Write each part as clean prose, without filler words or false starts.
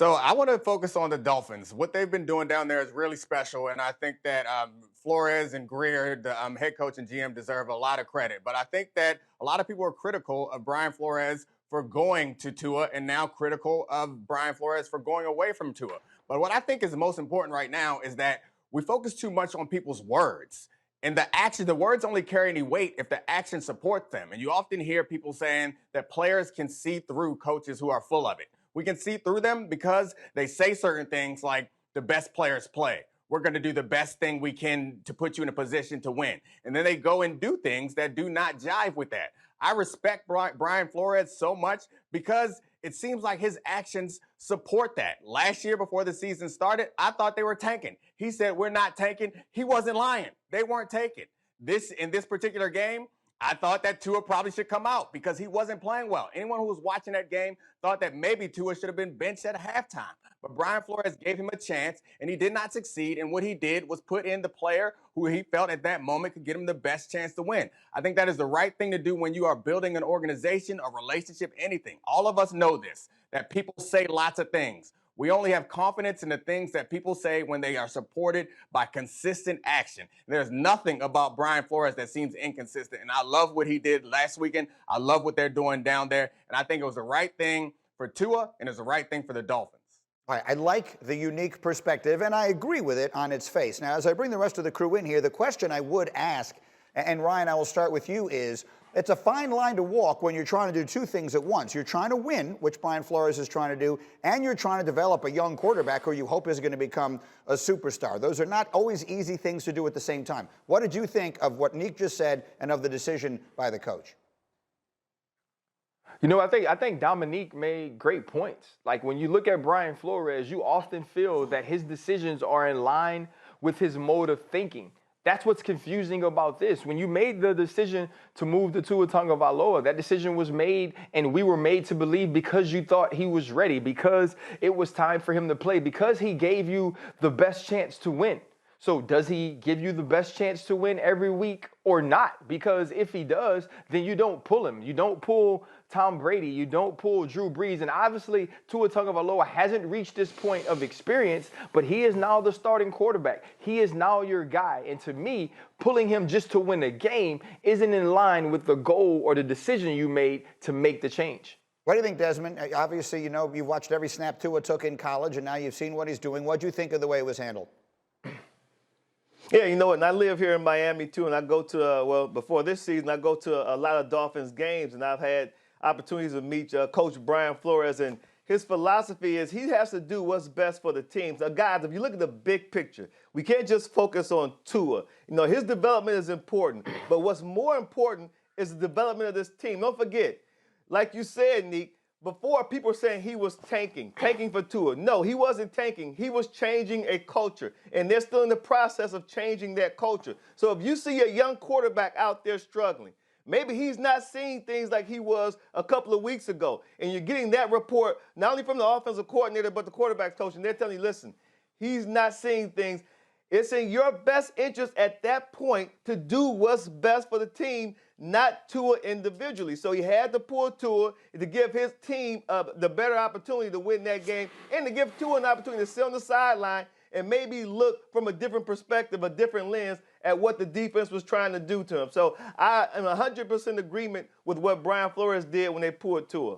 So I want to focus on the Dolphins. What they've been doing down there is really special, and I think that Flores and Greer, the head coach and GM, deserve a lot of credit. But I think that a lot of people are critical of Brian Flores for going to Tua, and now critical of Brian Flores for going away from Tua. But what I think is the most important right now is that we focus too much on people's words. And the words only carry any weight if the action supports them. And you often hear people saying that players can see through coaches who are full of it. We can see through them because they say certain things like the best players play. We're going to do the best thing we can to put you in a position to win. And then they go and do things that do not jive with that. I respect Brian Flores so much because it seems like his actions support that. Last year, before the season started, I thought they were tanking. He said, we're not tanking. He wasn't lying. They weren't tanking. In this particular game, I thought that Tua probably should come out because he wasn't playing well. Anyone who was watching that game thought that maybe Tua should have been benched at halftime. But Brian Flores gave him a chance, and he did not succeed. And what he did was put in the player who he felt at that moment could get him the best chance to win. I think that is the right thing to do when you are building an organization, a relationship, anything. All of us know this, that people say lots of things. We only have confidence in the things that people say when they are supported by consistent action. There's nothing about Brian Flores that seems inconsistent, and I love what he did last weekend. I love what they're doing down there, and I think it was the right thing for Tua, and it's the right thing for the Dolphins. All right, I like the unique perspective, and I agree with it on its face. Now, as I bring the rest of the crew in here, the question I would ask, and Ryan, I will start with you, is it's a fine line to walk when you're trying to do two things at once. You're trying to win, which Brian Flores is trying to do, and you're trying to develop a young quarterback who you hope is going to become a superstar. Those are not always easy things to do at the same time. What did you think of what Nick just said and of the decision by the coach? You know, I think Domonique made great points. Like when you look at Brian Flores, you often feel that his decisions are in line with his mode of thinking. That's what's confusing about this. When you made the decision to move to Tua Tagovailoa, that decision was made and we were made to believe because you thought he was ready, because it was time for him to play, because he gave you the best chance to win. So does he give you the best chance to win every week or not? Because if he does, then you don't pull him. You don't pull Tom Brady. You don't pull Drew Brees. And obviously, Tua Tagovailoa hasn't reached this point of experience, but he is now the starting quarterback. He is now your guy. And to me, pulling him just to win a game isn't in line with the goal or the decision you made to make the change. What do you think, Desmond? Obviously, you know, you've watched every snap Tua took in college, and now you've seen what he's doing. What do you think of the way it was handled? Yeah, you know what, and I live here in Miami, too, and I go to, before this season, I go to a lot of Dolphins games, and I've had opportunities to meet Coach Brian Flores, and his philosophy is he has to do what's best for the team. So, guys, if you look at the big picture, we can't just focus on Tua. You know, his development is important, but what's more important is the development of this team. Don't forget, like you said, Nick, before people were saying he was tanking for Tua. No, he wasn't tanking. He was changing a culture, and they're still in the process of changing that culture. So if you see a young quarterback out there struggling, maybe he's not seeing things like he was a couple of weeks ago, and you're getting that report not only from the offensive coordinator but the quarterback coach, and they're telling you, listen, he's not seeing things. It's in your best interest at that point to do what's best for the team, not Tua individually. So he had to pull Tua to give his team the better opportunity to win that game and to give Tua an opportunity to sit on the sideline and maybe look from a different perspective, a different lens at what the defense was trying to do to him. So I am 100% agreement with what Brian Flores did when they pulled Tua.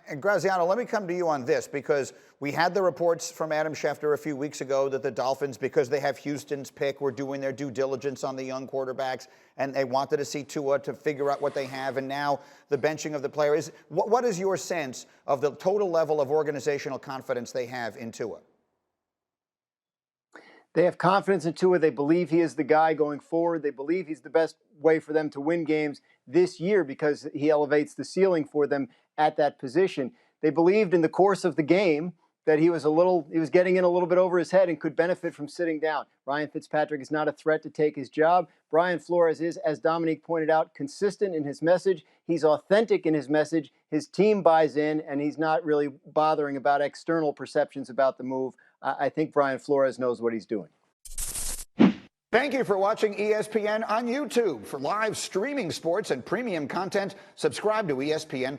And Graziano, let me come to you on this, because we had the reports from Adam Schefter a few weeks ago that the Dolphins, because they have Houston's pick, were doing their due diligence on the young quarterbacks, and they wanted to see Tua to figure out what they have, and now the benching of the players. What is your sense of the total level of organizational confidence they have in Tua? They have confidence in Tua. They believe he is the guy going forward. They believe he's the best way for them to win games this year because he elevates the ceiling for them at that position. They believed in the course of the game that he was getting in a little bit over his head and could benefit from sitting down. Ryan Fitzpatrick is not a threat to take his job. Brian Flores is, as Domonique pointed out, consistent in his message. He's authentic in his message. His team buys in, and he's not really bothering about external perceptions about the move. I think Brian Flores knows what he's doing. Thank you for watching ESPN on YouTube. For live streaming sports and premium content, subscribe to ESPN+.